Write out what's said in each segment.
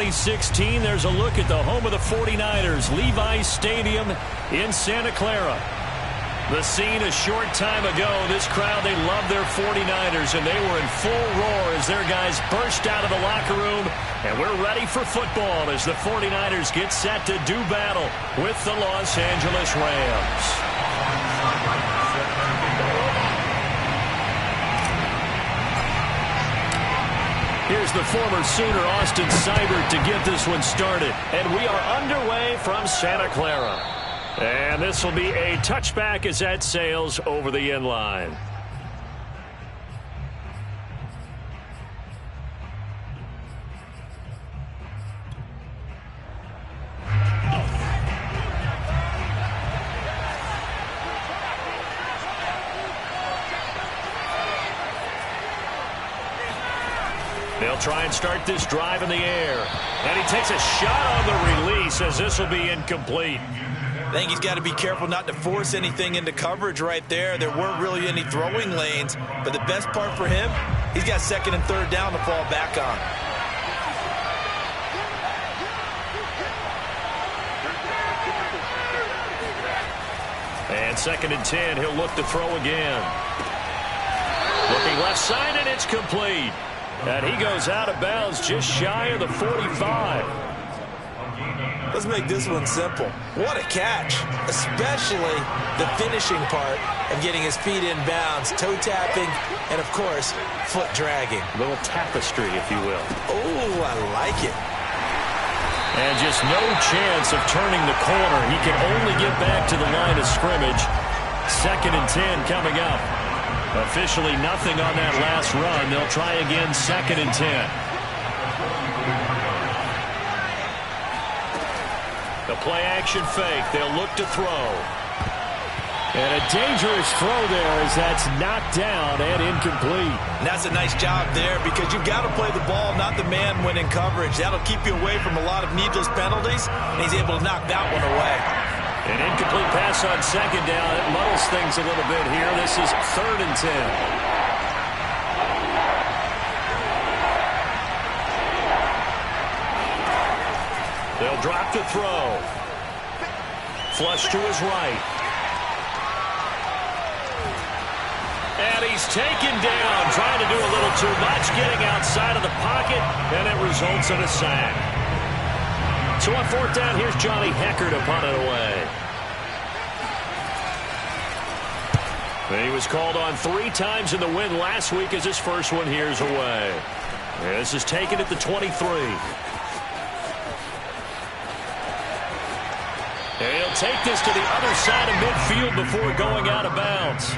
2016, there's a look at the home of the 49ers, Levi's Stadium in Santa Clara. The scene a short time ago, this crowd, they love their 49ers, and they were in full roar as their guys burst out of the locker room. And we're ready for football as the 49ers get set to do battle with the Los Angeles Rams. Here's the former Sooner, Austin Seibert, to get this one started. And we are underway from Santa Clara. And this will be a touchback as that sails over the end line. They'll try and start this drive in the air. And he takes a shot on the release as this will be incomplete. I think he's got to be careful not to force anything into coverage right there. There weren't really any throwing lanes, but the best part for him, he's got second and third down to fall back on. And second and 10, he'll look to throw again. Looking left side, and it's complete. And he goes out of bounds just shy of the 45. Let's make this one simple. What a catch, especially the finishing part of getting his feet in bounds, toe tapping, and of course, foot dragging. A little tapestry, if you will. Oh, I like it. And just no chance of turning the corner. He can only get back to the line of scrimmage. Second and 10 coming up. Officially nothing on that last run. They'll try again, second and 10. The play-action fake. They'll look to throw. And a dangerous throw there as that's knocked down and incomplete. And that's a nice job there because you've got to play the ball, not the man when in coverage. That'll keep you away from a lot of needless penalties, and he's able to knock that one away. An incomplete pass on second down. It muddles things a little bit here. This is third and 10. They'll drop to throw. Flush to his right. And he's taken down, trying to do a little too much, getting outside of the pocket, and it results in a sack. So on fourth down, here's Johnny Hekker to punt it away. He was called on 3 times in the win last week as his first one here's away. This is taken at the 23. He'll take this to the other side of midfield before going out of bounds.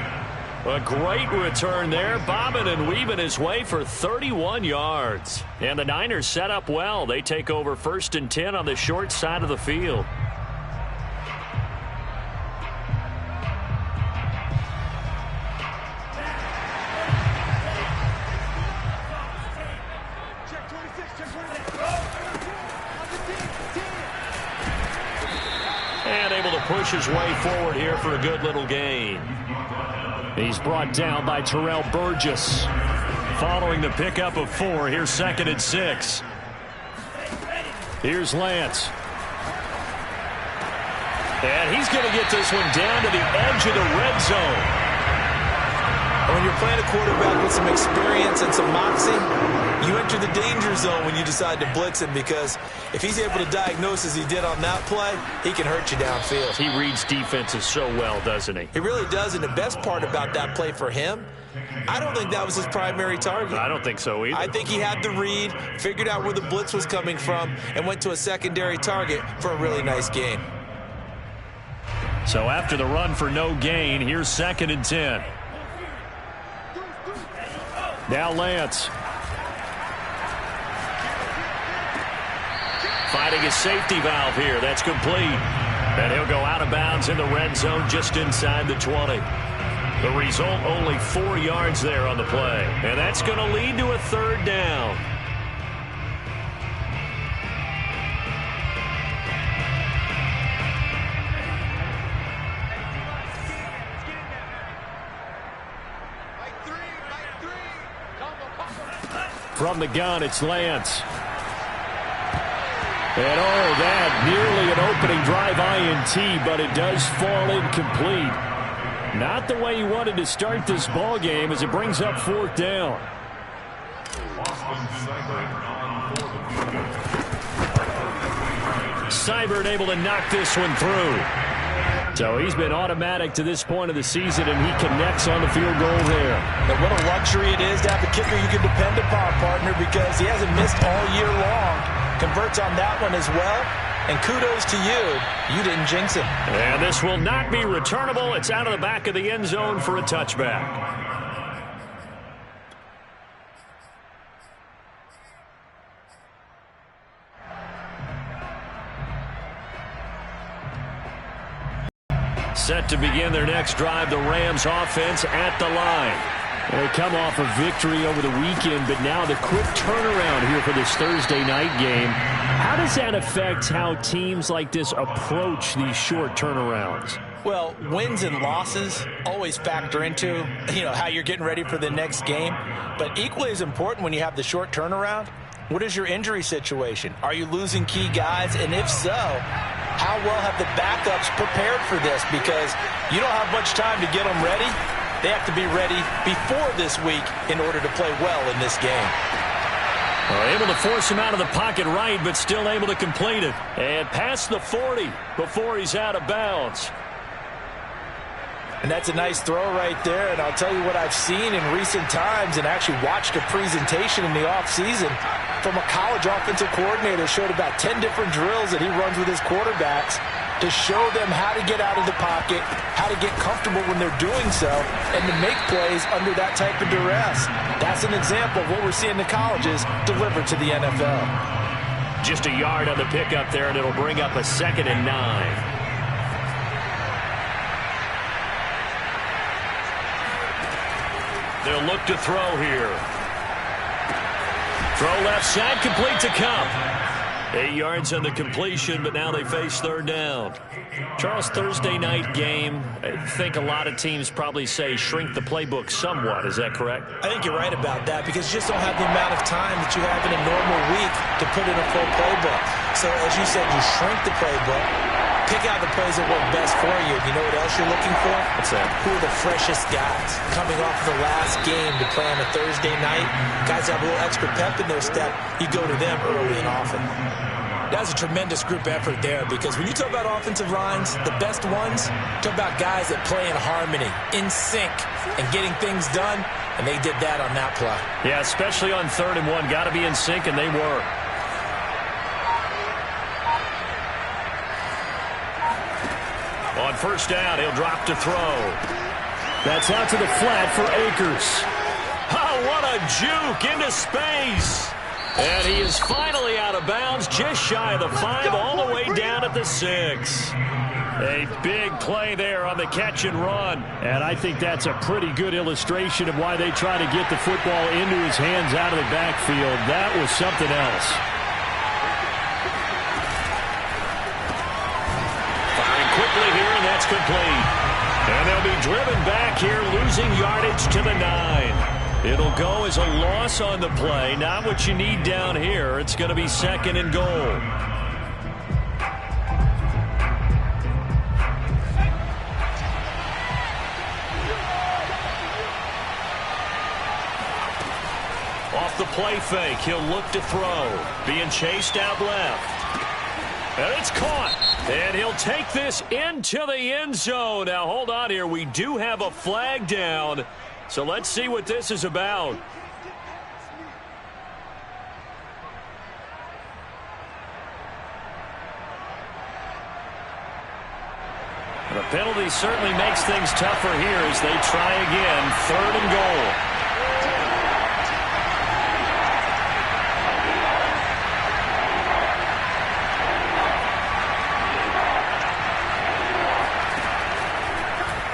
A great return there, bobbing and weaving his way for 31 yards. And the Niners set up well. They take over first and 10 on the short side of the field. And able to push his way forward here for a good little gain. He's brought down by Terrell Burgess. Following the pickup of 4, here's second and 6. Here's Lance. And he's going to get this one down to the edge of the red zone. When you're playing a quarterback with some experience and some moxie, you enter the danger zone when you decide to blitz him, because if he's able to diagnose as he did on that play, he can hurt you downfield. He reads defenses so well, doesn't he? He really does, and the best part about that play for him, I don't think that was his primary target. I don't think so either. I think he had the read, figured out where the blitz was coming from, and went to a secondary target for a really nice gain. So after the run for no gain, here's second and 10. Now Lance. Finding his safety valve here. That's complete. And he'll go out of bounds in the red zone just inside the 20. The result, only 4 yards there on the play. And that's going to lead to a third down. From the gun, it's Lance. And that nearly an opening drive INT, but it does fall incomplete. Not the way he wanted to start this ball game as it brings up 4th down. Seibert able to knock this one through. So he's been automatic to this point of the season, and he connects on the field goal there. But what a luxury it is to have a kicker you can depend upon, partner, because he hasn't missed all year long. Converts on that one as well. And kudos to you. You didn't jinx him. And this will not be returnable. It's out of the back of the end zone for a touchback. Set to begin their next drive, the Rams offense at the line. They come off a victory over the weekend, but now the quick turnaround here for this Thursday night game. How does that affect how teams like this approach these short turnarounds? Well, wins and losses always factor into, how you're getting ready for the next game. But equally as important when you have the short turnaround, what is your injury situation? Are you losing key guys? And if so, how well have the backups prepared for this? Because you don't have much time to get them ready. They have to be ready before this week in order to play well in this game. Able to force him out of the pocket right, but still able to complete it. And past the 40 before he's out of bounds. And that's a nice throw right there. And I'll tell you what I've seen in recent times and actually watched a presentation in the offseason from a college offensive coordinator. Showed about 10 different drills that he runs with his quarterbacks to show them how to get out of the pocket, how to get comfortable when they're doing so, and to make plays under that type of duress. That's an example of what we're seeing in the colleges delivered to the NFL. Just a yard on the pickup there, and it'll bring up a 2nd and 9. They'll look to throw here. Throw left side, complete to Kupp. 8 yards on the completion, but now they face 3rd down. Charles, Thursday night game, I think a lot of teams probably say shrink the playbook somewhat. Is that correct? I think you're right about that because you just don't have the amount of time that you have in a normal week to put in a full playbook. So as you said, you shrink the playbook, pick out the plays that work best for you. You know what else you're looking for? What's that? Who are the freshest guys coming off the last game to play on a Thursday night? Guys that have a little extra pep in their step, you go to them early and often. That was a tremendous group effort there because when you talk about offensive lines, the best ones, talk about guys that play in harmony, in sync, and getting things done, and they did that on that play. Yeah, especially on 3rd and 1. Got to be in sync, and they were. On 1st down, he'll drop to throw. That's out to the flat for Akers. Oh, what a juke into space. And he is finally out of bounds, just shy of the 5, all the way down at the 6. A big play there on the catch and run. And I think that's a pretty good illustration of why they try to get the football into his hands out of the backfield. That was something else. Firing quickly here, and that's complete. And they'll be driven back here, losing yardage to the 9. It'll go as a loss on the play. Not what you need down here. It's going to be 2nd and goal. Off the play fake, he'll look to throw. Being chased out left. And it's caught. And he'll take this into the end zone. Now, hold on here. We do have a flag down. So let's see what this is about. The penalty certainly makes things tougher here as they try again. 3rd and goal.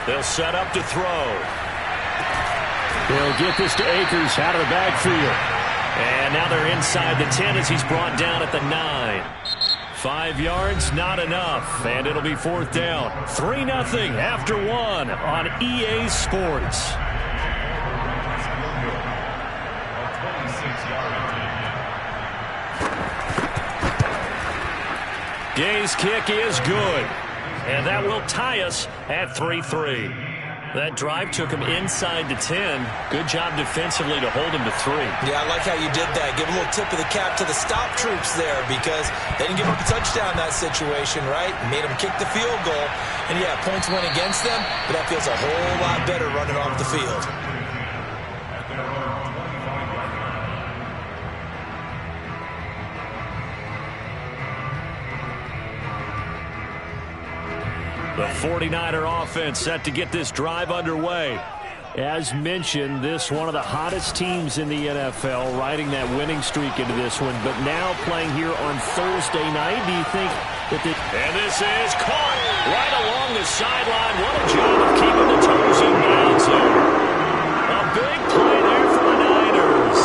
They'll set up to throw. They'll get this to Akers out of the backfield. And now they're inside the 10 as he's brought down at the 9. 5 yards, not enough. And it'll be 4th down. 3-0 after 1 on EA Sports. Gay's kick is good. And that will tie us at 3-3. That drive took him inside the 10. Good job defensively to hold him to 3. Yeah, I like how you did that. Give a little tip of the cap to the stop troops there because they didn't give up a touchdown in that situation, right? Made them kick the field goal. And, yeah, points went against them, but that feels a whole lot better running off the field. The 49er offense set to get this drive underway. As mentioned, this one of the hottest teams in the NFL, riding that winning streak into this one. But now playing here on Thursday night, do you think that And this is caught right along the sideline. What a job of keeping the toes in bounds there. A big play there for the Niners.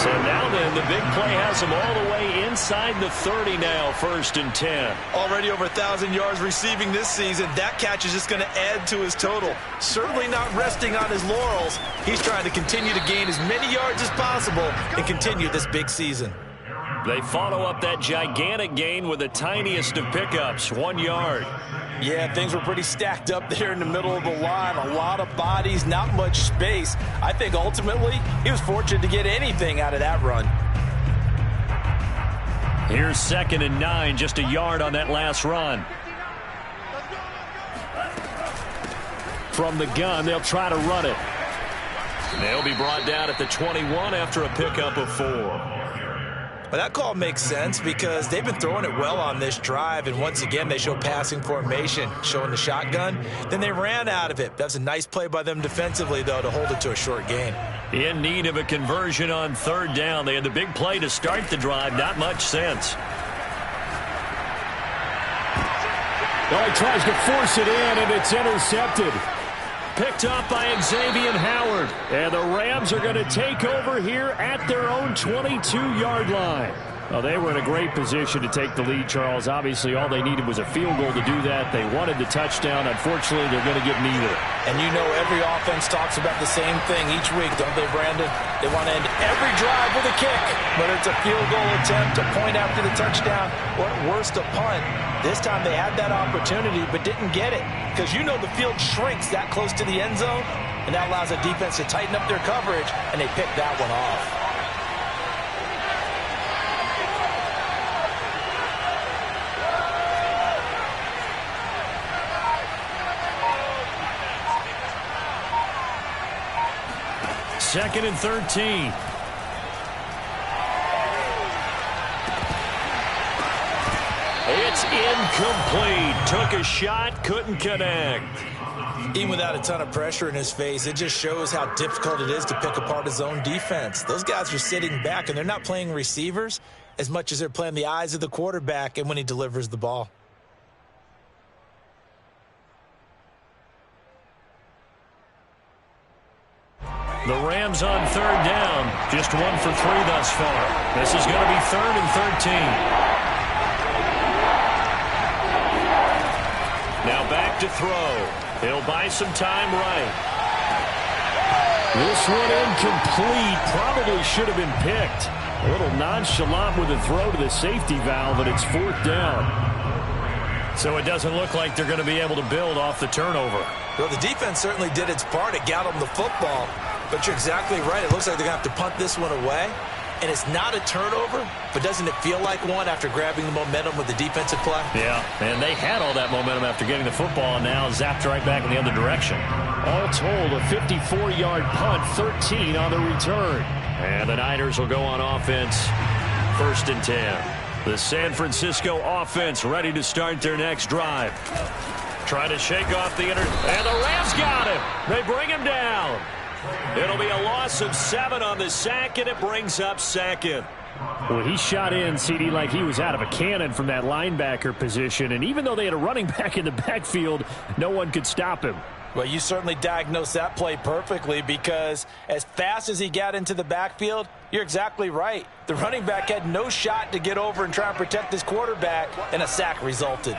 So now then, the big play has them all the way inside the 30 now, 1st and 10. Already over 1,000 yards receiving this season. That catch is just going to add to his total. Certainly not resting on his laurels. He's trying to continue to gain as many yards as possible and continue this big season. They follow up that gigantic gain with the tiniest of pickups, 1 yard. Yeah, things were pretty stacked up there in the middle of the line. A lot of bodies, not much space. I think ultimately he was fortunate to get anything out of that run. Here's 2nd and 9, just a yard on that last run. From the gun, they'll try to run it. They'll be brought down at the 21 after a pickup of 4. Well, that call makes sense because they've been throwing it well on this drive, and once again they show passing formation, showing the shotgun. Then they ran out of it. That's a nice play by them defensively, though, to hold it to a short gain. In need of a conversion on 3rd down. They had the big play to start the drive. Not much sense. Oh, he tries to force it in, and it's intercepted. Picked up by Xavier Howard. And the Rams are going to take over here at their own 22-yard line. Well, they were in a great position to take the lead, Charles. Obviously, all they needed was a field goal to do that. They wanted the touchdown. Unfortunately, they're going to get neither. And you know every offense talks about the same thing each week, don't they, Brandon? They want to end every drive with a kick, whether it's a field goal attempt, a point after the touchdown, or at worst, a punt. This time they had that opportunity but didn't get it because you know the field shrinks that close to the end zone, and that allows the defense to tighten up their coverage, and they picked that one off. Second and 13. It's incomplete. Took a shot, couldn't connect. Even without a ton of pressure in his face, it just shows how difficult it is to pick apart his own defense. Those guys are sitting back, and they're not playing receivers as much as they're playing the eyes of the quarterback and when he delivers the ball. The Rams on 3rd down. Just 1 for 3 thus far. This is going to be 3rd and 13. Now back to throw. He'll buy some time right. This one incomplete. Probably should have been picked. A little nonchalant with the throw to the safety valve, and it's 4th down. So it doesn't look like they're going to be able to build off the turnover. Well, the defense certainly did its part. It got them the football. But you're exactly right. It looks like they're going to have to punt this one away. And it's not a turnover, but doesn't it feel like one after grabbing the momentum with the defensive play? Yeah, and they had all that momentum after getting the football, and now zapped right back in the other direction. All told, a 54-yard punt, 13 on the return. And the Niners will go on offense, 1st and 10. The San Francisco offense ready to start their next drive. Trying to shake off the and the Rams got him. They bring him down. It'll be a loss of 7 on the sack, and it brings up 2nd. Well, he shot in, CD, like he was out of a cannon from that linebacker position. And even though they had a running back in the backfield, no one could stop him. Well, you certainly diagnosed that play perfectly because as fast as he got into the backfield, you're exactly right. The running back had no shot to get over and try and protect his quarterback, and a sack resulted.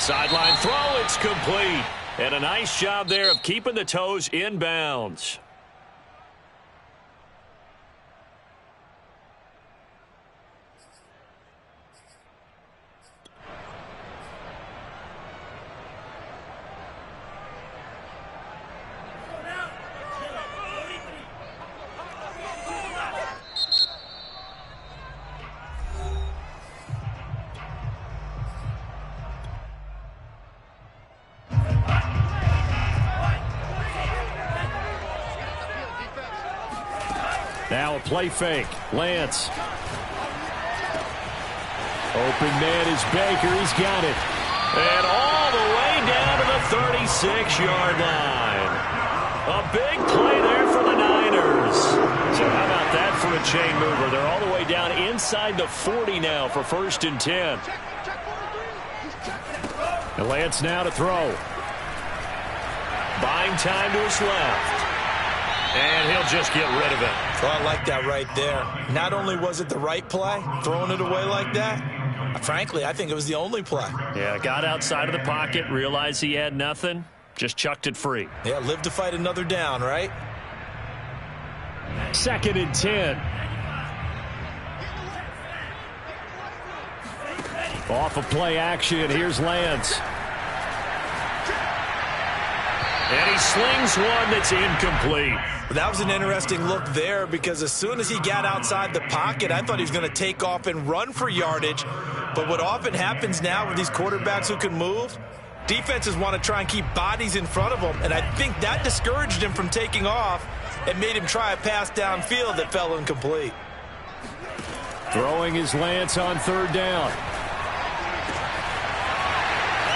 Sideline throw, it's complete. And a nice job there of keeping the toes in bounds. Now a play fake. Lance. Open man is Baker. He's got it. And all the way down to the 36-yard line. A big play there for the Niners. So how about that for a chain mover? They're all the way down inside the 40 now for 1st and 10. And Lance now to throw. Buying time to his left. And he'll just get rid of it. Well, I like that right there. Not only was it the right play, throwing it away like that, frankly, I think it was the only play. Yeah, got outside of the pocket, realized he had nothing, just chucked it free. Yeah, live to fight another down, right? 2nd and 10. Off of play action, here's Lance. And he slings one that's incomplete. That was an interesting look there because as soon as he got outside the pocket, I thought he was going to take off and run for yardage. But what often happens now with these quarterbacks who can move, defenses want to try and keep bodies in front of them. And I think that discouraged him from taking off and made him try a pass downfield that fell incomplete. Throwing his Lance on 3rd down.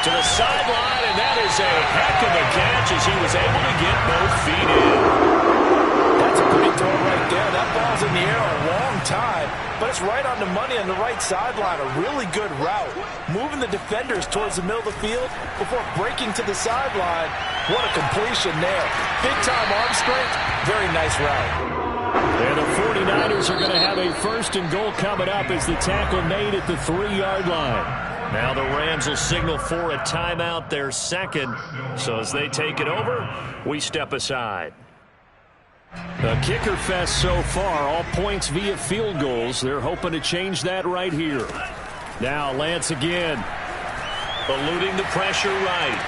To the sideline, and that is a heck of a catch as he was able to get both feet in. That's a pretty throw right there. That ball's in the air a long time, but it's right on the money on the right sideline. A really good route. Moving the defenders towards the middle of the field before breaking to the sideline. What a completion there. Big-time arm strength. Very nice route. And the 49ers are going to have a 1st and goal coming up as the tackle made at the 3-yard line. Now the Rams will signal for a timeout, their 2nd. So as they take it over, we step aside. A kicker fest so far, all points via field goals. They're hoping to change that right here. Now Lance again. Eluding the pressure right.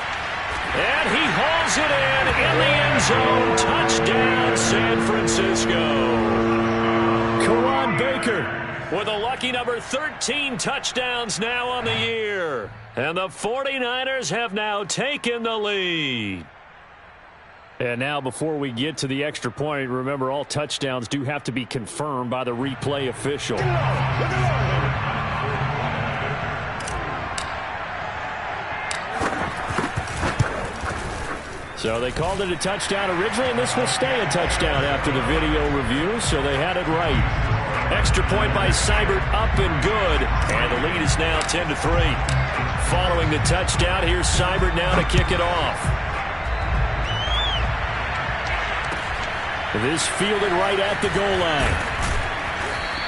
And he hauls it in the end zone. Touchdown, San Francisco. Karan Baker with a lucky number 13 touchdowns now on the year. And the 49ers have now taken the lead. And now before we get to the extra point, remember all touchdowns do have to be confirmed by the replay official. So they called it a touchdown originally, and this will stay a touchdown after the video review, so they had it right. Extra point by Seibert, up and good. And the lead is now 10-3. Following the touchdown, here's Seibert now to kick it off. This fielded right at the goal line.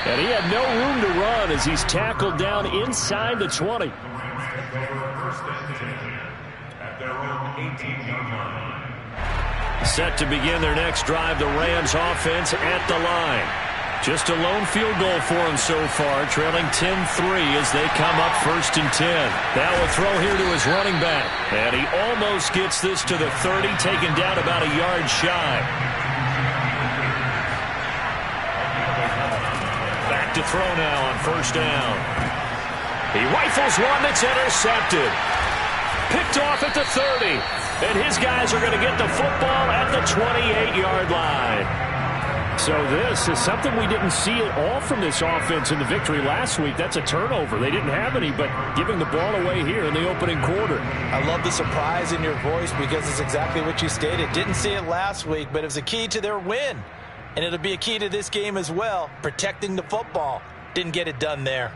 And he had no room to run as he's tackled down inside the 20. Set to begin their next drive, the Rams offense at the line. Just a lone field goal for him so far, trailing 10-3 as they come up 1st and 10. Now a throw here to his running back. And he almost gets this to the 30, taken down about a yard shy. Back to throw now on 1st down. He rifles one that's intercepted. Picked off at the 30. And his guys are going to get the football at the 28-yard line. So this is something we didn't see at all from this offense in the victory last week. That's a turnover. They didn't have any, but giving the ball away here in the opening quarter. I love the surprise in your voice because it's exactly what you stated. Didn't see it last week, but it was a key to their win. And it'll be a key to this game as well, protecting the football. Didn't get it done there.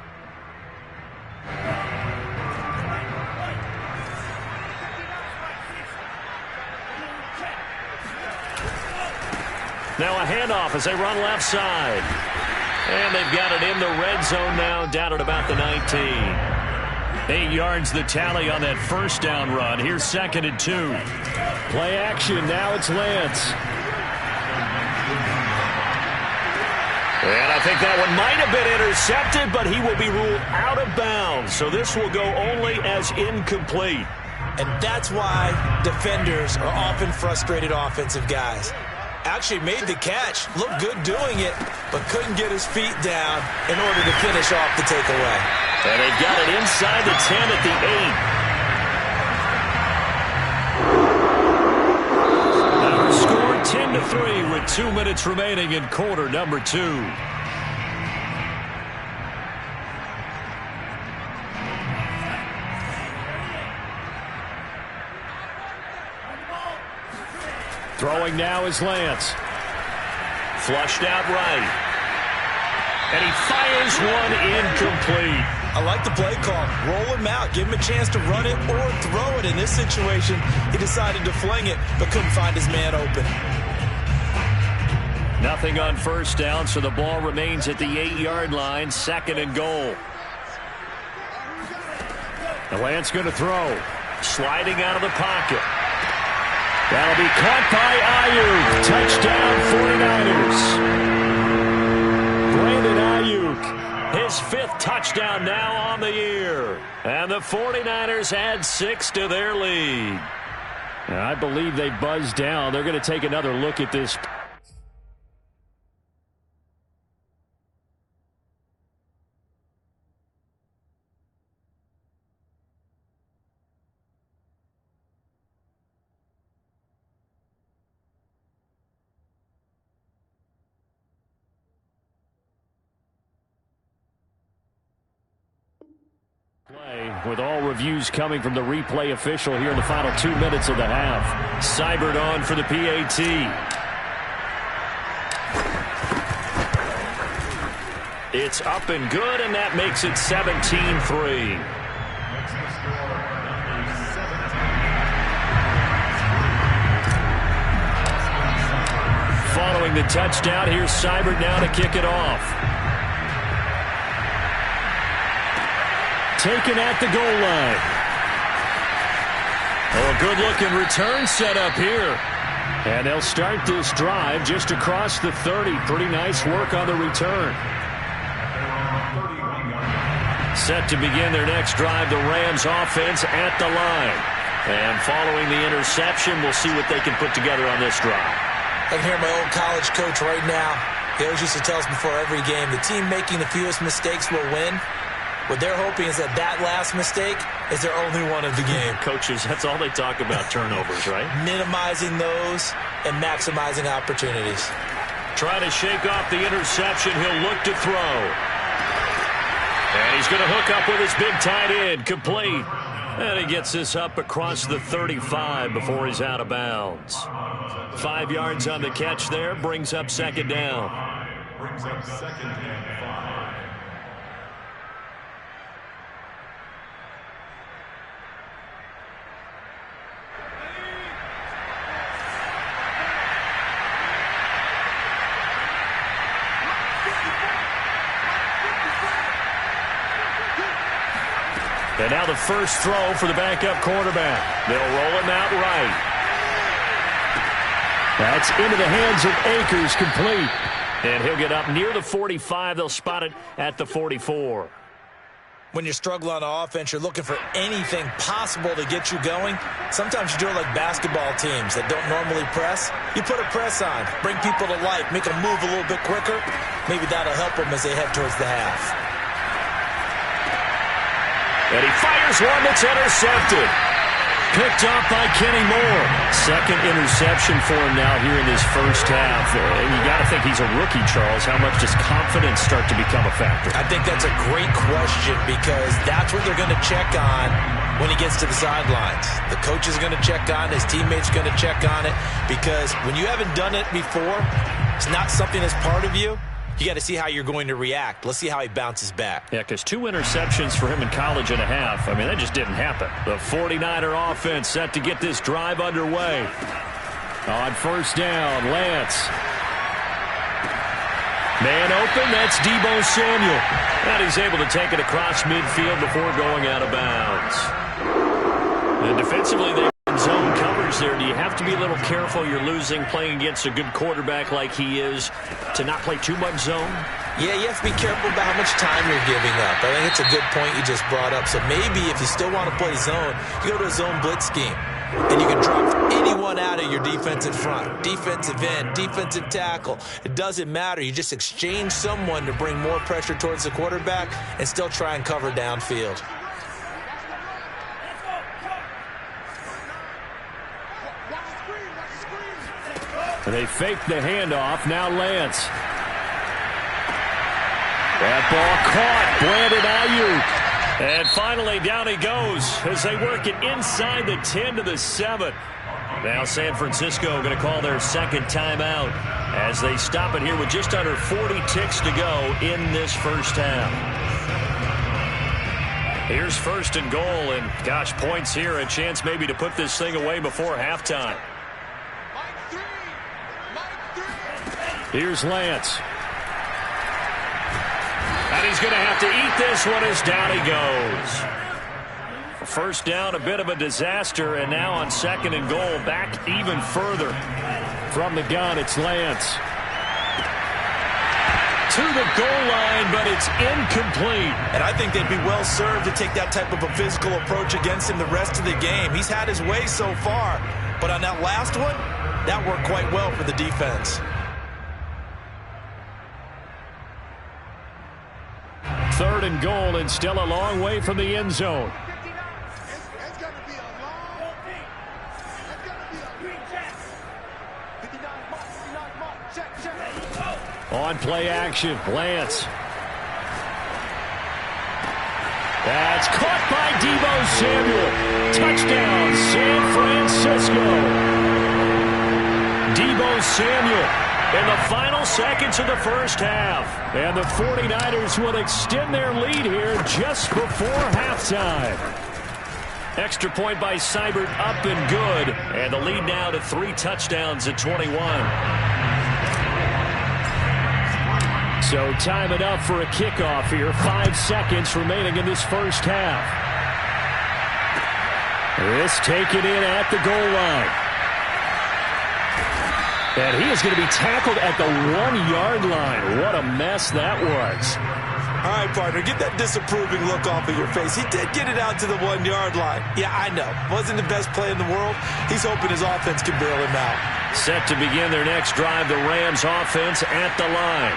Now a handoff as they run left side. And they've got it in the red zone now, down at about the 19. 8 yards the tally on that 1st down run. Here's 2nd and 2. Play action, now it's Lance. And I think that one might have been intercepted, but he will be ruled out of bounds. So this will go only as incomplete. And that's why defenders are often frustrated offensive guys. Actually made the catch, looked good doing it, but couldn't get his feet down in order to finish off the takeaway. And they've got it inside the 10 at the 8. Our score 10-3 3 with 2 minutes remaining in quarter number 2. Throwing now is Lance. Flushed out right. And he fires one incomplete. I like the play call. Roll him out. Give him a chance to run it or throw it. In this situation, he decided to fling it, but couldn't find his man open. Nothing on first down, so the ball remains at the 8-yard line. 2nd and goal. The Lance going to throw. Sliding out of the pocket. That'll be caught by Ayuk. Touchdown 49ers. Brandon Ayuk, his 5th touchdown now on the year. And the 49ers add 6 to their lead. And I believe they buzzed down. They're going to take another look at this. With all reviews coming from the replay official here in the final 2 minutes of the half. Seibert on for the PAT. It's up and good, and that makes it 17-3. Following the touchdown, here's Seibert now to kick it off. Taken at the goal line. Oh, a good-looking return set up here. And they'll start this drive just across the 30. Pretty nice work on the return. Set to begin their next drive, the Rams offense at the line. And following the interception, we'll see what they can put together on this drive. I can hear my old college coach right now. He always used to tell us before every game, the team making the fewest mistakes will win. What they're hoping is that last mistake is their only one of the game. Coaches, that's all they talk about, turnovers, right? Minimizing those and maximizing opportunities. Trying to shake off the interception. He'll look to throw. And he's going to hook up with his big tight end. Complete. And he gets this up across the 35 before he's out of bounds. 5 yards on the catch there. Brings up 2nd down. Brings up 2nd and 5. And now the first throw for the backup quarterback. They'll roll him out right. That's into the hands of Akers, complete. And he'll get up near the 45. They'll spot it at the 44. When you're struggling on offense, you're looking for anything possible to get you going. Sometimes you do it like basketball teams that don't normally press. You put a press on, bring people to life, make them move a little bit quicker. Maybe that'll help them as they head towards the half. And he fires one that's intercepted. Picked off by Kenny Moore. 2nd interception for him now here in this first half. And you got to think he's a rookie, Charles. How much does confidence start to become a factor? I think that's a great question because that's what they're going to check on when he gets to the sidelines. The coach is going to check on it. His teammates are going to check on it because when you haven't done it before, it's not something that's part of you. You got to see how you're going to react. Let's see how he bounces back. Yeah, because 2 interceptions for him in college and a half. I mean, that just didn't happen. The 49er offense set to get this drive underway. On first down, Lance. Man open, that's Deebo Samuel. And he's able to take it across midfield before going out of bounds. And defensively, they zone coverage there. Do you have to be a little careful? You're losing playing against a good quarterback like he is to not play too much zone? Yeah, you have to be careful about how much time you're giving up. I think it's a good point you just brought up. So maybe if you still want to play zone, you go to a zone blitz scheme. And you can drop anyone out of your defensive front. Defensive end, defensive tackle. It doesn't matter. You just exchange someone to bring more pressure towards the quarterback and still try and cover downfield. They fake the handoff. Now Lance. That ball caught. Brandon Ayuk. And finally, down he goes as they work it inside the 10 to the 7. Now San Francisco going to call their second timeout as they stop it here with just under 40 ticks to go in this first half. Here's first and goal, and gosh, points here, a chance maybe to put this thing away before halftime. Here's Lance. And he's going to have to eat this one as down he goes. First down, a bit of a disaster, and now on second and goal, back even further. From the gun, it's Lance. To the goal line, but it's incomplete. And I think they'd be well served to take that type of a physical approach against him the rest of the game. He's had his way so far, but on that last one, that worked quite well for the defense. Third and goal, and still a long way from the end zone. On play action, Lance. That's caught by Deebo Samuel. Touchdown, San Francisco. Deebo Samuel in the final seconds of the first half. And the 49ers will extend their lead here just before halftime. Extra point by Seibert up and good. And the lead now to 3 touchdowns at 21. So time it up for a kickoff here. 5 seconds remaining in this first half. This taken in at the goal line. And he is going to be tackled at the 1-yard line. What a mess that was. All right, partner, get that disapproving look off of your face. He did get it out to the 1-yard line. Yeah, I know. Wasn't the best play in the world. He's hoping his offense can bail him out. Set to begin their next drive, the Rams offense at the line.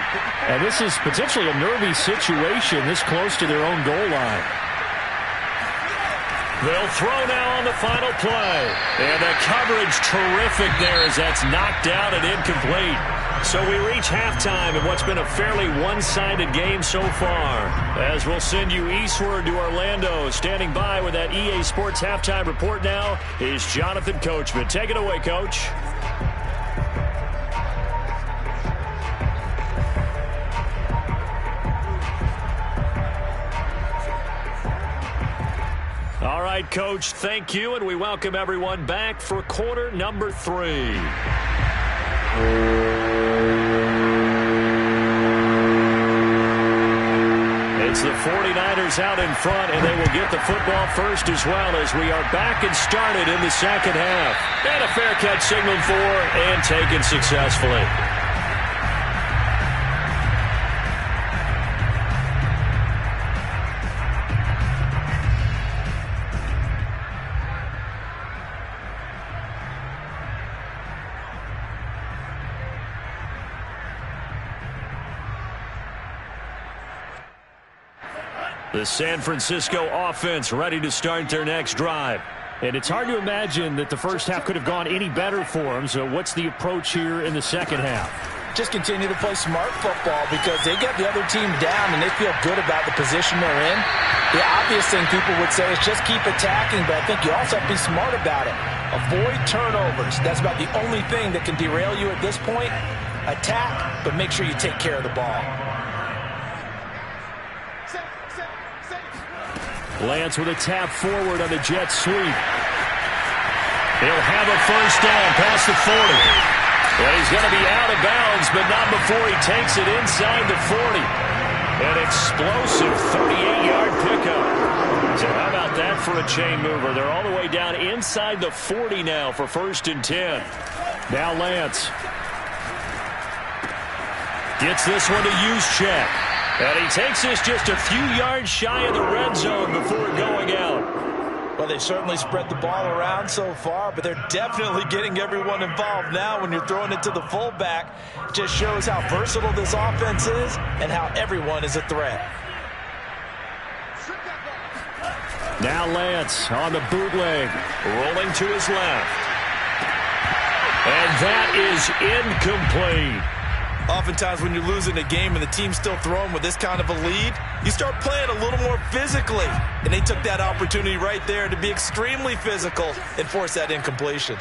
And this is potentially a nervy situation this close to their own goal line. They'll throw now on the final play. And the coverage terrific there as that's knocked out and incomplete. So we reach halftime in what's been a fairly one-sided game so far. As we'll send you eastward to Orlando. Standing by with that EA Sports halftime report now is Jonathan Coachman. Take it away, Coach. All right, Coach, thank you, and we welcome everyone back for quarter number 3. It's the 49ers out in front, and they will get the football first as well as we are back and started in the second half. And a fair catch signaled for and taken successfully. The San Francisco offense ready to start their next drive. And it's hard to imagine that the first half could have gone any better for them. So what's the approach here in the second half? Just continue to play smart football because they get the other team down and they feel good about the position they're in. The obvious thing people would say is just keep attacking, but I think you also have to be smart about it. Avoid turnovers. That's about the only thing that can derail you at this point. Attack, but make sure you take care of the ball. Lance with a tap forward on the jet sweep. He'll have a first down past the 40. Well, he's going to be out of bounds, but not before he takes it inside the 40. An explosive 38-yard pickup. So how about that for a chain mover? They're all the way down inside the 40 now for first and 10. Now Lance. Gets this one to Juszczyk. And he takes this just a few yards shy of the red zone before going out. Well, they've certainly spread the ball around so far, but they're definitely getting everyone involved now when you're throwing it to the fullback. It just shows how versatile this offense is and how everyone is a threat. Now Lance on the bootleg. Rolling to his left. And that is incomplete. Oftentimes when you're losing a game and the team's still throwing with this kind of a lead, you start playing a little more physically. And they took that opportunity right there to be extremely physical and force that incompletion.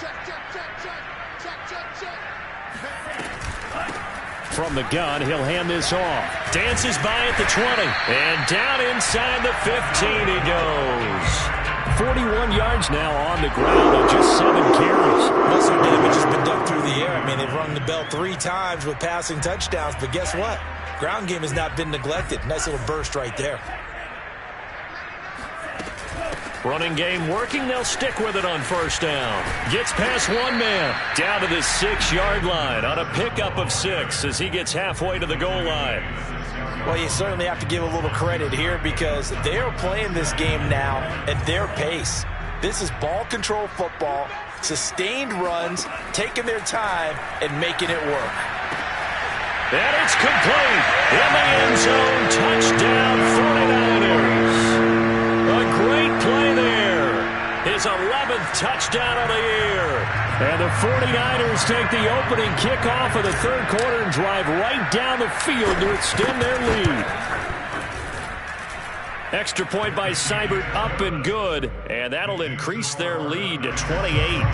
From the gun, he'll hand this off. Dances by at the 20. And down inside the 15 he goes. 41 yards now on the ground on just 7 carries. Most of the damage has been done through the air. I mean, they've rung the bell 3 times with passing touchdowns, but guess what? Ground game has not been neglected. Nice little burst right there. Running game working. They'll stick with it on first down. Gets past one man. Down to the 6-yard line on a pickup of 6 as he gets halfway to the goal line. Well, you certainly have to give a little credit here because they're playing this game now at their pace. This is ball control football, sustained runs, taking their time, and making it work. And it's complete. In the end zone, touchdown 49ers. A great play there. His 11th touchdown of the year. And the 49ers take the opening kickoff of the third quarter and drive right down the field to extend their lead. Extra point by Seibert up and good, and that'll increase their lead to 28.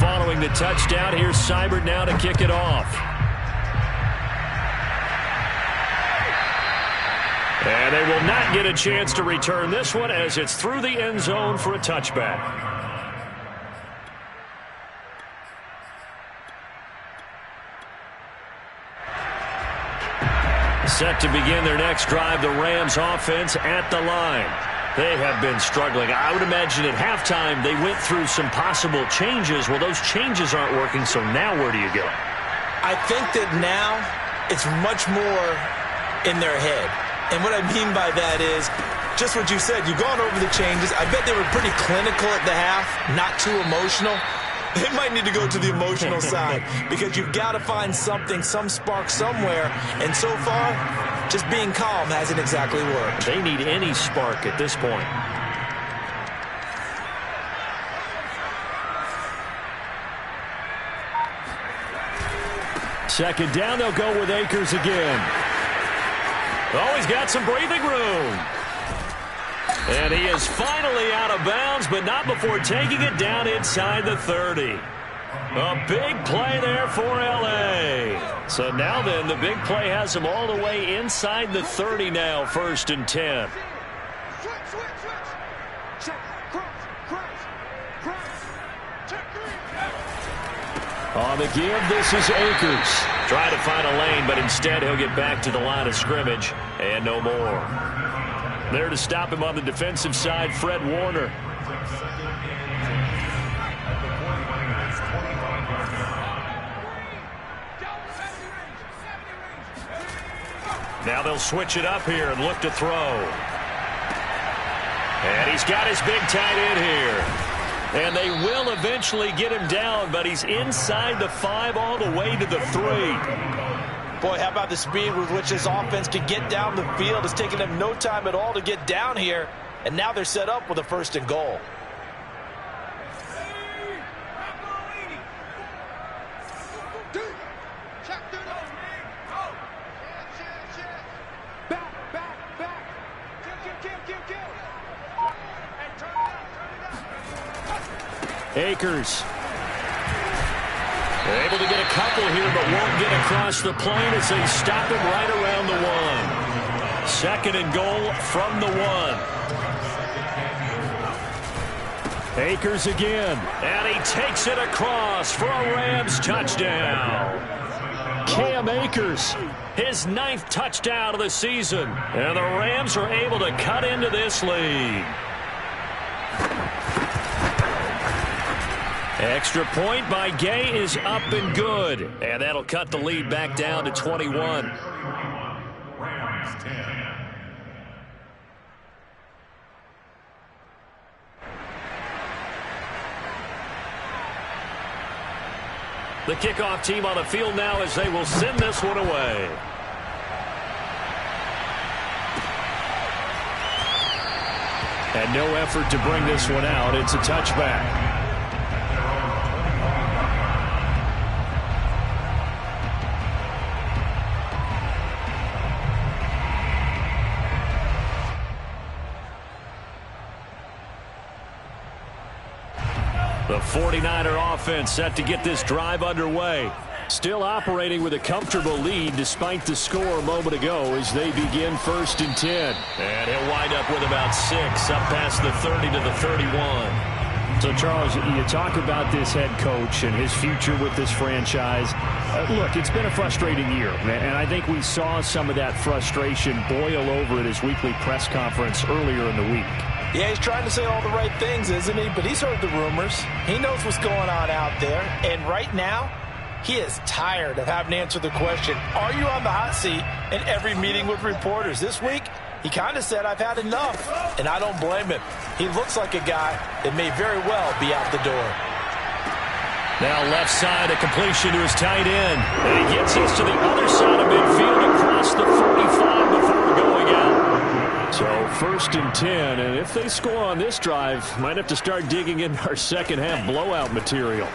Following the touchdown, here's Seibert now to kick it off. And they will not get a chance to return this one as it's through the end zone for a touchback. Set to begin their next drive, the Rams offense at the line. They have been struggling. I would imagine at halftime they went through some possible changes. Well, those changes aren't working, so now where do you go? I think that now it's much more in their head. And what I mean by that is just what you said. You've gone over the changes. I bet they were pretty clinical at the half, not too emotional. They might need to go to the emotional side because you've got to find something, some spark somewhere. And so far, just being calm hasn't exactly worked. They need any spark at this point. Second down, they'll go with Akers again. Oh, he's got some breathing room. And he is finally out of bounds, but not before taking it down inside the 30. A big play there for L.A. So now then, the big play has him all the way inside the 30 now, 1st and 10. On the give, this is Akers. Trying to find a lane, but instead he'll get back to the line of scrimmage and no more. There to stop him on the defensive side, Fred Warner. Now they'll switch it up here and look to throw. And he's got his big tight end here. And they will eventually get him down, but he's inside the 5 all the way to the 3. Boy, how about the speed with which this offense can get down the field? It's taken them no time at all to get down here, and now they're set up with a 1st and goal. Akers. They're able to get a couple here, but won't get across the plane as they stop him right around the 1. 2nd and goal from the 1. Akers again. And he takes it across for a Rams touchdown. Cam Akers, his 9th touchdown of the season. And the Rams are able to cut into this lead. Extra point by Gay is up and good. And that'll cut the lead back down to 21. Rams 10. The kickoff team on the field now as they will send this one away. And no effort to bring this one out. It's a touchback. The 49er offense set to get this drive underway. Still operating with a comfortable lead despite the score a moment ago as they begin 1st and 10. And he'll wind up with about 6 up past the 30 to the 31. So, Charles, you talk about this head coach and his future with this franchise. Look, it's been a frustrating year, and I think we saw some of that frustration boil over at his weekly press conference earlier in the week. Yeah, he's trying to say all the right things, isn't he? But he's heard the rumors. He knows what's going on out there. And right now, he is tired of having to answer the question, are you on the hot seat in every meeting with reporters? This week, he kind of said, I've had enough. And I don't blame him. He looks like a guy that may very well be out the door. Now left side, a completion to his tight end. And he gets us to the other side of midfield across the 45 before going out. So 1st and 10, and if they score on this drive, might have to start digging in our second half blowout material.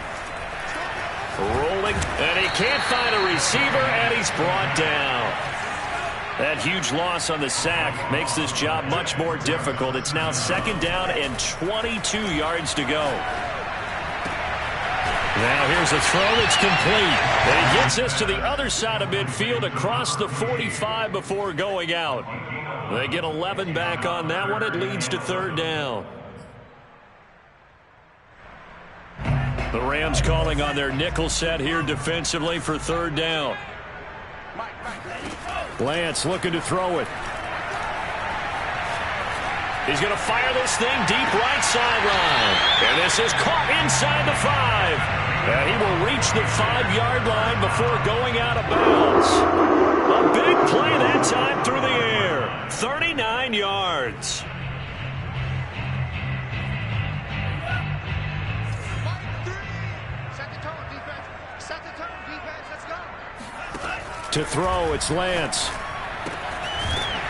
Rolling, and he can't find a receiver, and he's brought down. That huge loss on the sack makes this job much more difficult. It's now 2nd down and 22 yards to go. Now here's a throw that's complete. And he gets us to the other side of midfield across the 45 before going out. They get 11 back on that one. It leads to 3rd down. The Rams calling on their nickel set here defensively for 3rd down. Lance looking to throw it. He's going to fire this thing deep right sideline. And this is caught inside the 5. And he will reach the 5-yard line before going out of bounds. A big play that time through the air. 39 yards. To throw, it's Lance.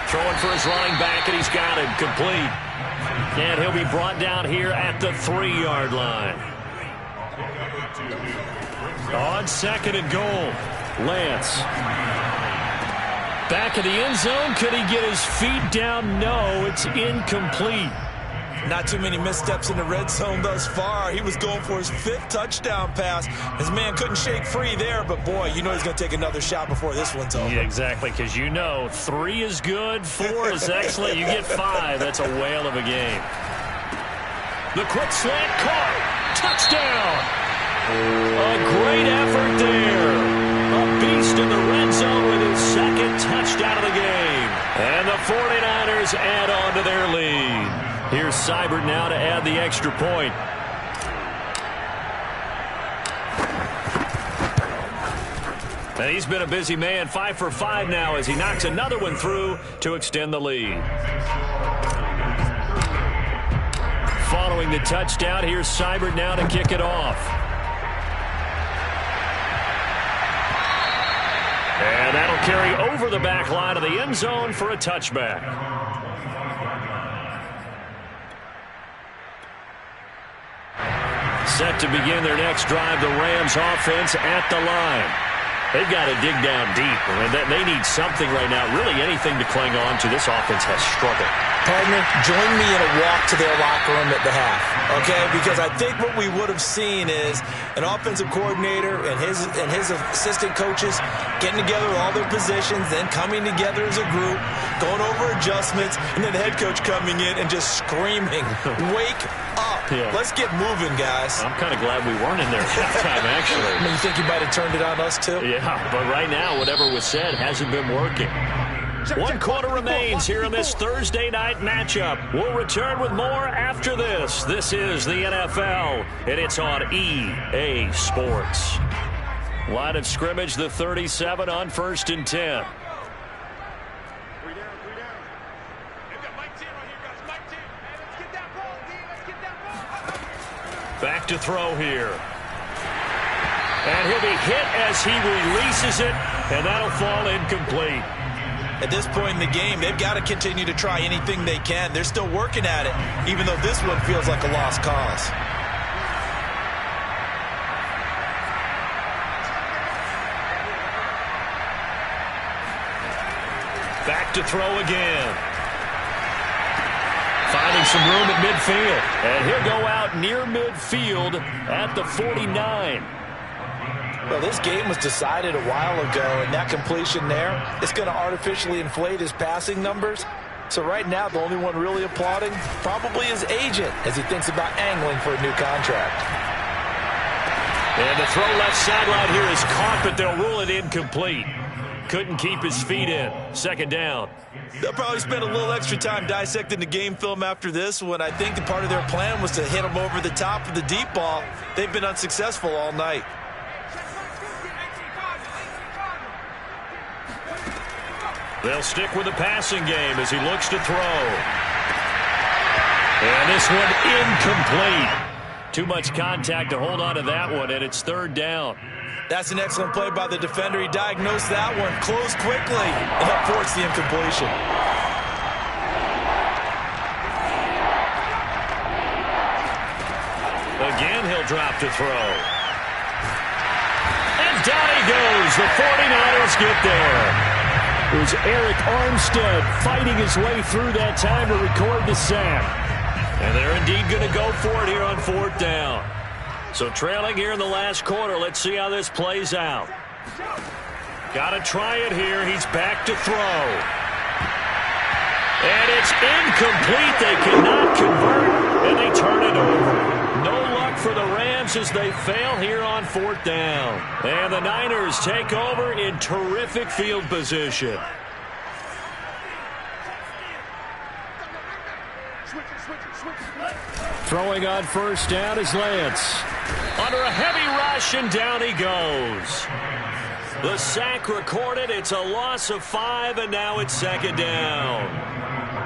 Throwing for his running back, and he's got him complete. And he'll be brought down here at the 3-yard line. On 2nd and goal, Lance. Back in the end zone. Could he get his feet down? No, it's incomplete. Not too many missteps in the red zone thus far. He was going for his 5th touchdown pass. His man couldn't shake free there, but boy, you know he's going to take another shot before this one's over. Yeah, exactly, because you know 3 is good, 4 is excellent. You get 5. That's a whale of a game. The quick slant caught. Touchdown. A great effort there. A beast in the red zone with his 2nd touchdown of the game. And the 49ers add on to their lead. Here's Seibert now to add the extra point. And he's been a busy man, 5 for 5 now as he knocks another one through to extend the lead. Following the touchdown, here's Seibert now to kick it off. And that'll carry over the back line of the end zone for a touchback. Set to begin their next drive, the Rams offense at the line. They've got to dig down deep. I mean, they need something right now, really anything to cling on to. This offense has struggled. Partner, join me in a walk to their locker room at the half. Okay, because I think what we would have seen is an offensive coordinator and his assistant coaches getting together all their positions, then coming together as a group, going over adjustments, and then the head coach coming in and just screaming, wake up. Yeah. Let's get moving, guys. I'm kind of glad we weren't in there at halftime, actually. I mean, you think he might have turned it on us, too? Yeah, but right now, whatever was said hasn't been working. 1 quarter remains here in this Thursday night matchup. We'll return with more after this. This is the NFL, and it's on EA Sports. Line of scrimmage, the 37 on 1st and 10. Back to throw here. And he'll be hit as he releases it, and that'll fall incomplete. At this point in the game, they've got to continue to try anything they can. They're still working at it, even though this one feels like a lost cause. Back to throw again. Finding some room at midfield. And he'll go out near midfield at the 49. Well, this game was decided a while ago, and that completion there is going to artificially inflate his passing numbers. So right now, the only one really applauding probably his agent as he thinks about angling for a new contract. And the throw left sideline here is caught, but they'll rule it incomplete. Couldn't keep his feet in. Second down. They'll probably spend a little extra time dissecting the game film after this one. I think the part of their plan was to hit him over the top of the deep ball. They've been unsuccessful all night. They'll stick with the passing game as he looks to throw. And this one incomplete. Too much contact to hold on to that one, and it's third down. That's an excellent play by the defender. He diagnosed that one, closed quickly, and that forced the incompletion. Again, he'll drop to throw. And down he goes. The 49ers get there. It was Eric Armstead fighting his way through that time to record the sack. And they're indeed going to go for it here on fourth down. So trailing here in the last quarter. Let's see how this plays out. Got to try it here. He's back to throw. And it's incomplete. They cannot convert, and they turn it over. No luck for the Rams as they fail here on fourth down. And the Niners take over in terrific field position. Throwing on first down is Lance. Under a heavy rush, and down he goes. The sack recorded. It's a loss of 5, and now it's second down.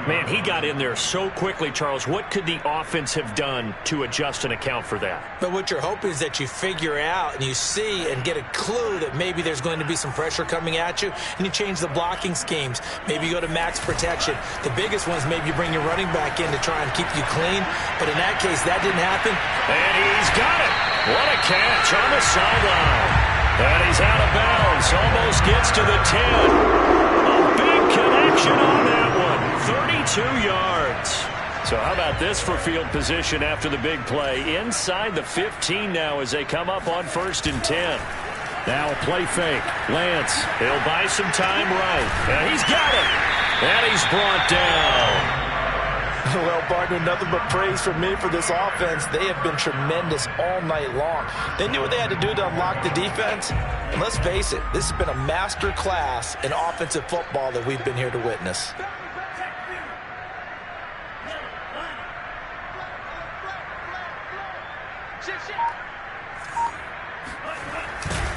Man, he got in there so quickly, Charles. What could the offense have done to adjust and account for that? But what you're hoping is that you figure out and you see and get a clue that maybe there's going to be some pressure coming at you, and you change the blocking schemes. Maybe you go to max protection. The biggest one is maybe you bring your running back in to try and keep you clean. But in that case, that didn't happen. And he's got it. What a catch on the sideline. And he's out of bounds. Almost gets to the 10. A big connection on that one. 32 yards. So how about this for field position after the big play? Inside the 15 now as they come up on 1st and 10. Now a play fake. Lance. He'll buy some time right. And he's got it. And he's brought down. Well, partner, nothing but praise from me for this offense. They have been tremendous all night long. They knew what they had to do to unlock the defense. And let's face it, this has been a master class in offensive football that we've been here to witness.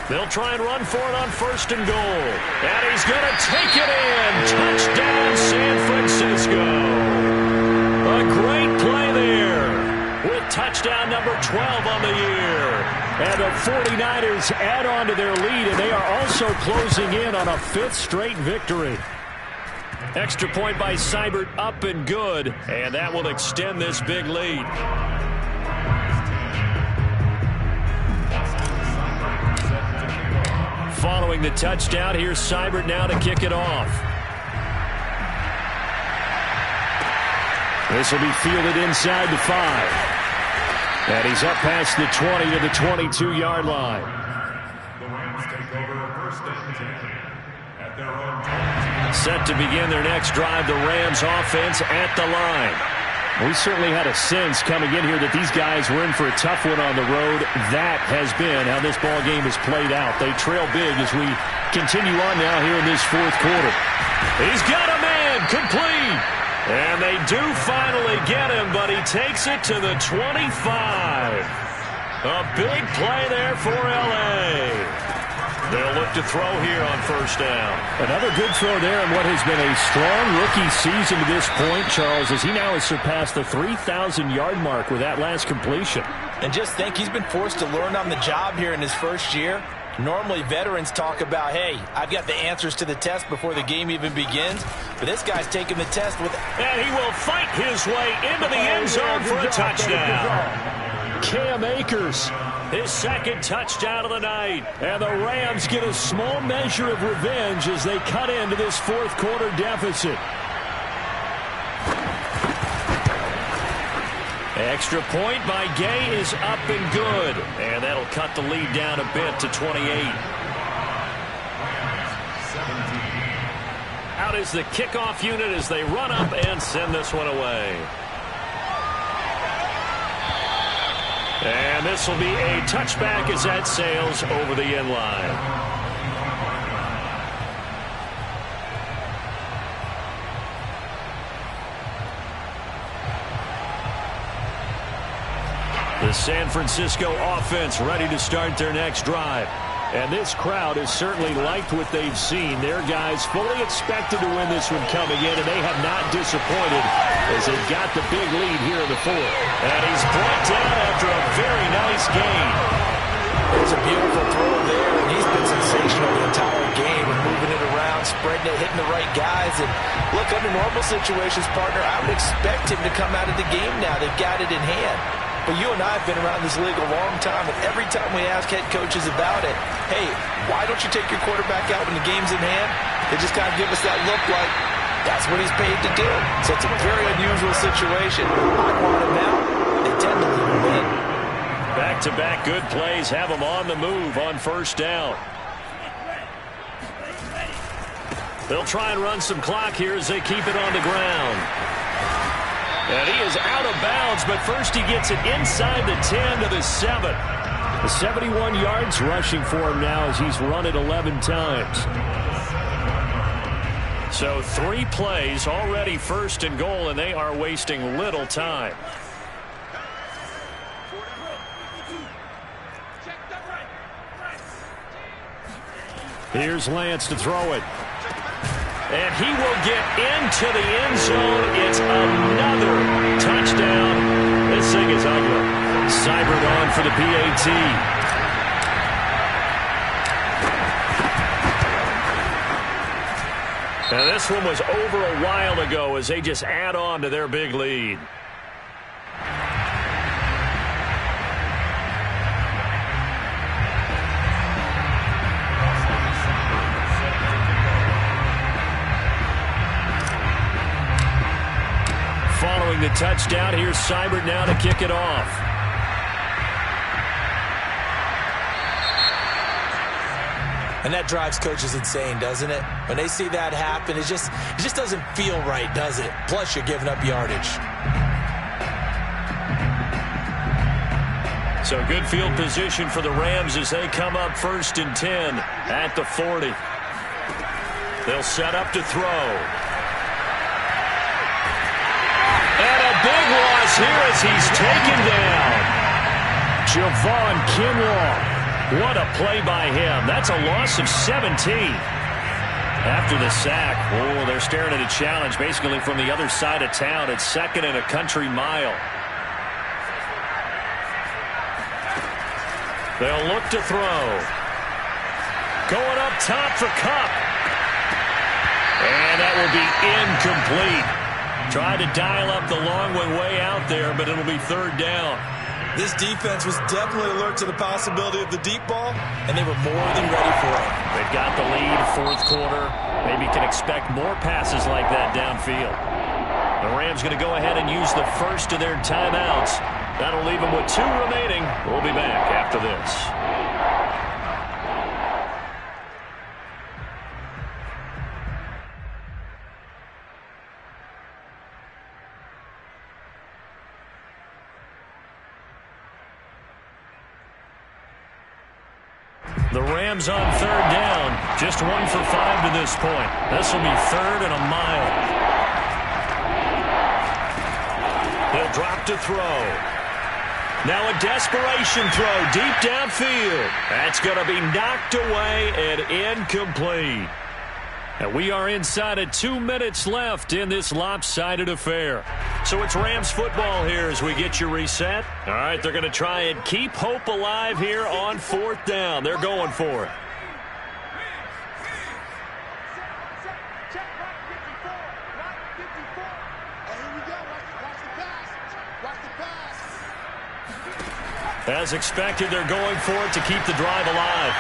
They'll try and run for it on 1st and goal. And he's going to take it in. Touchdown, San Francisco. A great play there with touchdown number 12 on the year. And the 49ers add on to their lead, and they are also closing in on a 5th straight victory. Extra point by Seibert, up and good, and that will extend this big lead. Following the touchdown, here's Seibert now to kick it off. This will be fielded inside the 5. And he's up past the 20 to the 22-yard line. The Rams take over 1st and 10 at their own. Set to begin their next drive, the Rams offense at the line. We certainly had a sense coming in here that these guys were in for a tough one on the road. That has been how this ball game has played out. They trail big as we continue on now here in this 4th quarter. He's got a man, complete. And they do finally get him, but he takes it to the 25. A big play there for L.A. They'll look to throw here on 1st down. Another good throw there in what has been a strong rookie season to this point, Charles, as he now has surpassed the 3,000-yard mark with that last completion. And just think, he's been forced to learn on the job here in his first year. Normally, veterans talk about, hey, I've got the answers to the test before the game even begins. But this guy's taking the test with... And he will fight his way into the end zone for a touchdown. Cam Akers, His second touchdown of the night. And the Rams get a small measure of revenge as they cut into this fourth quarter deficit. Extra point by Gay is up and good. And that'll cut the lead down a bit to 28. Out is the kickoff unit as they run up and send this one away. And this will be a touchback as that sails over the end line. The San Francisco offense ready to start their next drive. And this crowd has certainly liked what they've seen. Their guys fully expected to win this one coming in, and they have not disappointed as they've got the big lead here in the fourth. And he's brought down after a very nice gain. There's a beautiful throw there, and he's been sensational the entire game and moving it around, spreading it, hitting the right guys. And look, under normal situations, partner, I would expect him to come out of the game now. They've got it in hand. But you and I have been around this league a long time, and every time we ask head coaches about it, hey, why don't you take your quarterback out when the game's in hand? They just kind of give us that look like that's what he's paid to do. So it's a very unusual situation. I want him out. They tend to leave him in. Back-to-back good plays have them on the move on first down. They'll try and run some clock here as they keep it on the ground. And he is out of bounds, but first he gets it inside the 10 to the 7. The 71 yards rushing for him now as he's run it 11 times. So 3 plays already first and goal, and they are wasting little time. Here's Lance to throw it. And he will get into the end zone. It's another touchdown. This thing is ugly. Seibert on for the PAT. Now this one was over a while ago as they just add on to their big lead. Following the touchdown, here's Seibert now to kick it off. And that drives coaches insane, doesn't it? When they see that happen, it just doesn't feel right, does it? Plus, you're giving up yardage. So good field position for the Rams as they come up 1st and 10 at the 40. They'll set up to throw. And a big loss here as he's taken down. Javon Kinlaw. What a play by him. That's a loss of 17. After the sack, oh, they're staring at a challenge basically from the other side of town. It's 2nd and a country mile. They'll look to throw. Going up top for Kupp. And that will be incomplete. Tried to dial up the long one way out there, but it'll be 3rd down. This defense was definitely alert to the possibility of the deep ball, and they were more than ready for it. They've got the lead, 4th quarter. Maybe can expect more passes like that downfield. The Rams going to go ahead and use the first of their timeouts. That'll leave them with 2 remaining. We'll be back after this. The Rams on 3rd down. Just 1 for 5 to this point. This will be 3rd and a mile. He'll drop to throw. Now a desperation throw deep downfield. That's going to be knocked away and incomplete. And we are inside of 2 minutes left in this lopsided affair. So it's Rams football here as we get you reset. All right, they're going to try and keep hope alive here on 4th down. They're going for it. As expected, they're going for it to keep the drive alive.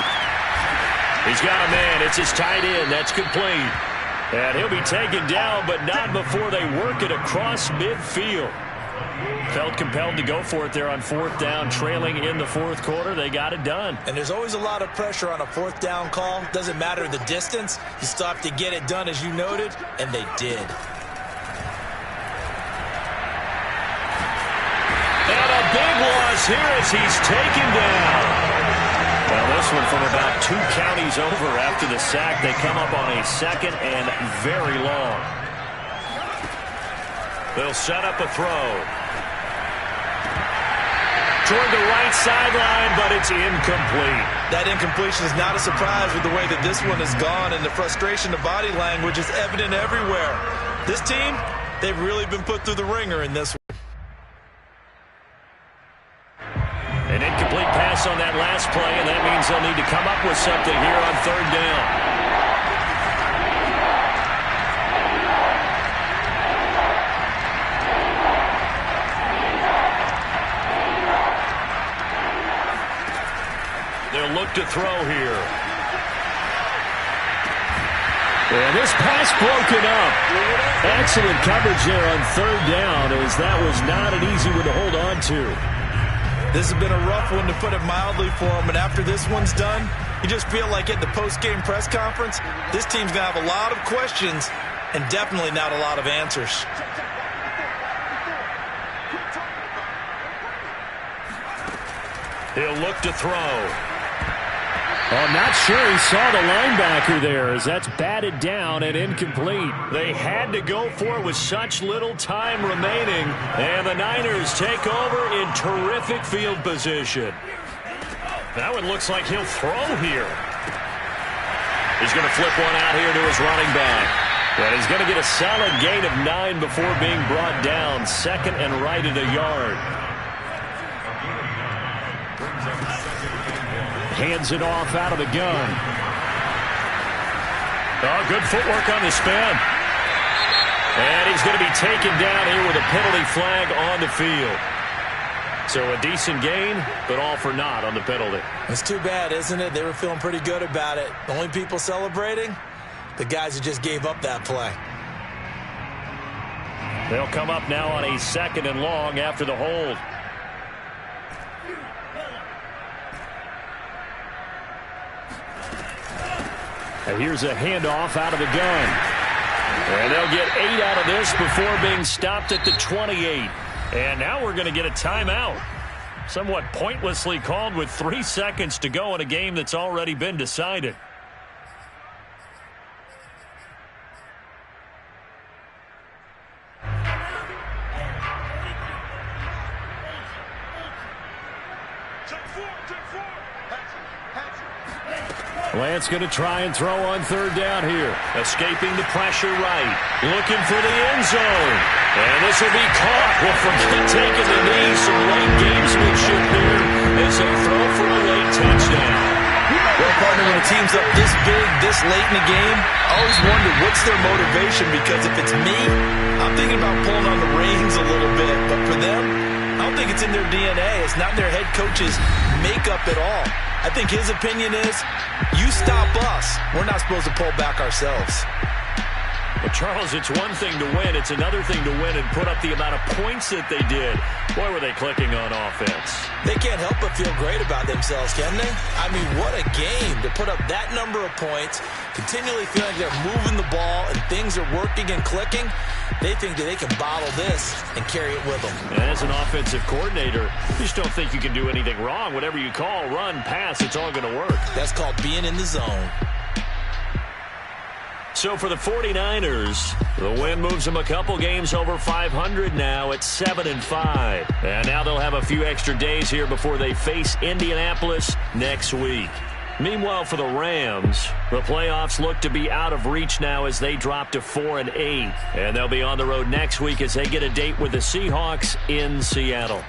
He's got a man. It's his tight end. That's complete. And he'll be taken down, but not before they work it across midfield. Felt compelled to go for it there on 4th down, trailing in the 4th quarter. They got it done. And there's always a lot of pressure on a 4th down call. Doesn't matter the distance. You still have to get it done, as you noted, and they did. And a big loss here as he's taken down. Well, this one from about 2 counties over after the sack. They come up on a 2nd and very long. They'll set up a throw. Toward the right sideline, but it's incomplete. That incompletion is not a surprise with the way that this one has gone, and the frustration of body language is evident everywhere. This team, they've really been put through the ringer in this one. An incomplete pass on that last play, and that means they'll need to come up with something here on 3rd down. They'll look to throw here. And this pass broken up. Excellent coverage there on 3rd down, as that was not an easy one to hold on to. This has been a rough one, to put it mildly, for him. And after this one's done, you just feel like at the post-game press conference, this team's going to have a lot of questions and definitely not a lot of answers. He'll look to throw. I'm not sure he saw the linebacker there, as that's batted down and incomplete. They had to go for it with such little time remaining, and the Niners take over in terrific field position. That one looks like he'll throw here. He's going to flip one out here to his running back. And he's going to get a solid gain of 9 before being brought down. 2nd and right at a yard. Hands it off out of the gun. Oh, good footwork on the spin. And he's going to be taken down here with a penalty flag on the field. So a decent gain, but all for naught on the penalty. It's too bad, isn't it? They were feeling pretty good about it. The only people celebrating, the guys who just gave up that play. They'll come up now on a 2nd and long after the hold. And here's a handoff out of the gun. And they'll get 8 out of this before being stopped at the 28. And now we're going to get a timeout. Somewhat pointlessly called with 3 seconds to go in a game that's already been decided. Lance going to try and throw on 3rd down here. Escaping the pressure right. Looking for the end zone. And this will be caught. Well, forget taking the knee. Some late gamesmanship here as they throw for a late touchdown. Well, partner, when a team's up this big, this late in the game, I always wonder what's their motivation, because if it's me, I'm thinking about pulling on the reins a little bit. But for them, I don't think it's in their DNA. It's not in their head coach's makeup at all. I think his opinion is, you stop us, we're not supposed to pull back ourselves. But, Charles, it's one thing to win. It's another thing to win and put up the amount of points that they did. Boy, were they clicking on offense. They can't help but feel great about themselves, can they? I mean, what a game to put up that number of points, continually feeling like they're moving the ball and things are working and clicking. They think that they can bottle this and carry it with them. And as an offensive coordinator, you just don't think you can do anything wrong. Whatever you call, run, pass, it's all going to work. That's called being in the zone. So for the 49ers, the win moves them a couple games over 500 now at 7-5. And now they'll have a few extra days here before they face Indianapolis next week. Meanwhile, for the Rams, the playoffs look to be out of reach now as they drop to 4-8. And they'll be on the road next week as they get a date with the Seahawks in Seattle.